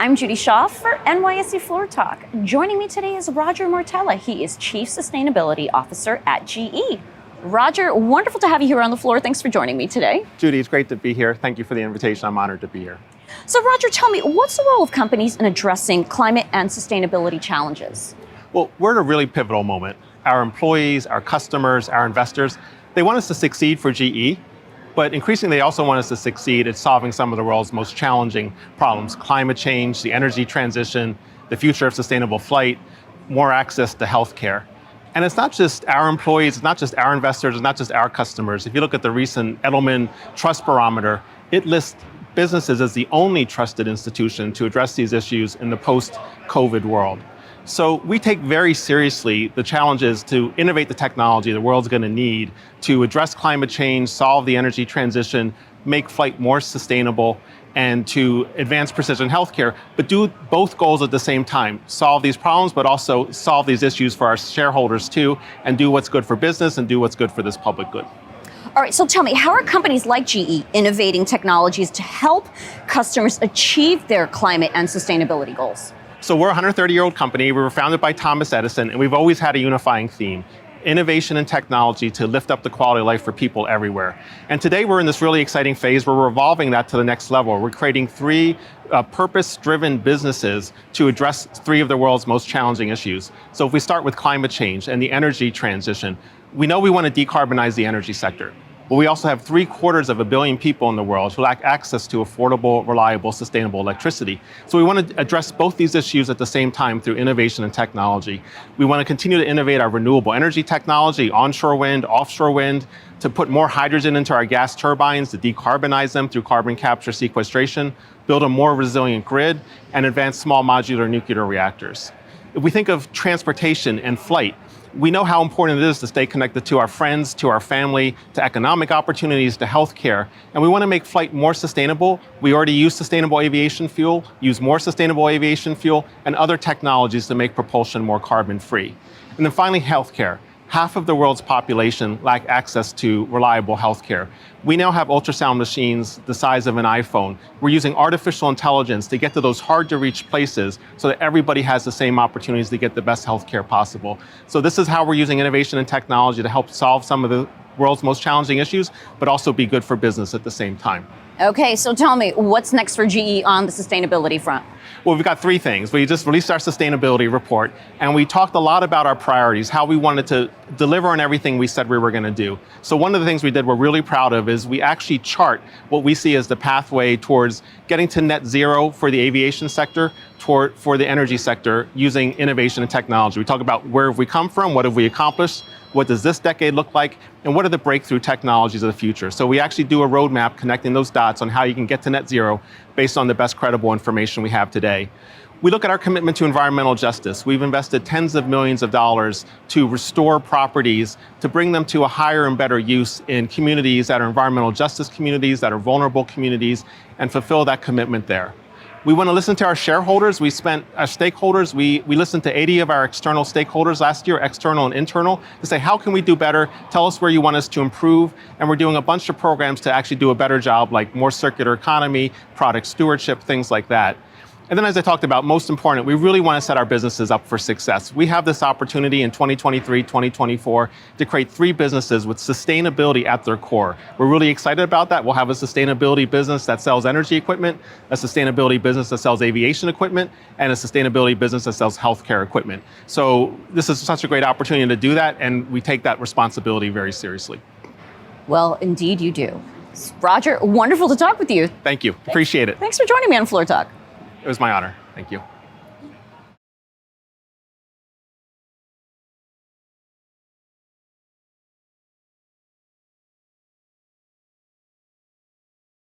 I'm Judy Shaw for NYSE Floor Talk. Joining me today is Roger Martella. He is Chief Sustainability Officer at GE. Roger, wonderful to have you here on the floor. Thanks for joining me today. Judy, it's great to be here. Thank you for the invitation. I'm honored to be here. So Roger, tell me, what's the role of companies in addressing climate and sustainability challenges? Well, we're at a really pivotal moment. Our employees, our customers, our investors, they want us to succeed for GE, but increasingly they also want us to succeed at solving some of the world's most challenging problems: climate change, the energy transition, the future of sustainable flight, more access to healthcare. And it's not just our employees, it's not just our investors, it's not just our customers. If you look at the recent Edelman Trust Barometer, it lists businesses as the only trusted institution to address these issues in the post-COVID world. So we take very seriously the challenges to innovate the technology the world's going to need to address climate change, solve the energy transition, make flight more sustainable, and to advance precision healthcare, but do both goals at the same time. Solve these problems, but also solve these issues for our shareholders too, and do what's good for business and do what's good for this public good. All right, so tell me, how are companies like GE innovating technologies to help customers achieve their climate and sustainability goals? So we're a 130-year-old company. We were founded by Thomas Edison, and we've always had a unifying theme: innovation and technology to lift up the quality of life for people everywhere. And today we're in this really exciting phase where we're evolving that to the next level. We're creating three purpose-driven businesses to address three of the world's most challenging issues. So if we start with climate change and the energy transition, we know we want to decarbonize the energy sector. But we also have 750 million people in the world who lack access to affordable, reliable, sustainable electricity. So we want to address both these issues at the same time through innovation and technology. We want to continue to innovate our renewable energy technology, onshore wind, offshore wind, to put more hydrogen into our gas turbines, to decarbonize them through carbon capture sequestration, build a more resilient grid, and advance small modular nuclear reactors. If we think of transportation and flight, we know how important it is to stay connected to our friends, to our family, to economic opportunities, to healthcare. And we want to make flight more sustainable. We already use sustainable aviation fuel, use more sustainable aviation fuel, and other technologies to make propulsion more carbon-free. And then finally, healthcare. Half of the world's population lack access to reliable healthcare. We now have ultrasound machines the size of an iPhone. We're using artificial intelligence to get to those hard-to-reach places so that everybody has the same opportunities to get the best healthcare possible. So this is how we're using innovation and technology to help solve some of the world's most challenging issues, but also be good for business at the same time. Okay, so tell me, what's next for GE on the sustainability front? Well, we've got three things. We just released our sustainability report, and we talked a lot about our priorities, how we wanted to deliver on everything we said we were going to do. So one of the things we did we're really proud of is we actually chart what we see as the pathway towards getting to net zero for the aviation sector, for the energy sector, using innovation and technology. We talk about where have we come from, what have we accomplished, what does this decade look like, and what are the breakthrough technologies of the future. So we actually do a roadmap connecting those dots on how you can get to net zero based on the best credible information we have today. We look at our commitment to environmental justice. We've invested tens of millions of dollars to restore properties, to bring them to a higher and better use in communities that are environmental justice communities, that are vulnerable communities, and fulfill that commitment there. We want to listen to our shareholders. Our stakeholders. We listened to 80 of our external stakeholders last year, external and internal, to say, how can we do better? Tell us where you want us to improve. And we're doing a bunch of programs to actually do a better job, like more circular economy, product stewardship, things like that. And then, as I talked about, most important, we really want to set our businesses up for success. We have this opportunity in 2023, 2024 to create three businesses with sustainability at their core. We're really excited about that. We'll have a sustainability business that sells energy equipment, a sustainability business that sells aviation equipment, and a sustainability business that sells healthcare equipment. So this is such a great opportunity to do that, and we take that responsibility very seriously. Well, indeed you do. Roger, wonderful to talk with you. Thank you. Appreciate it. Thanks for joining me on Floor Talk. It was my honor. Thank you.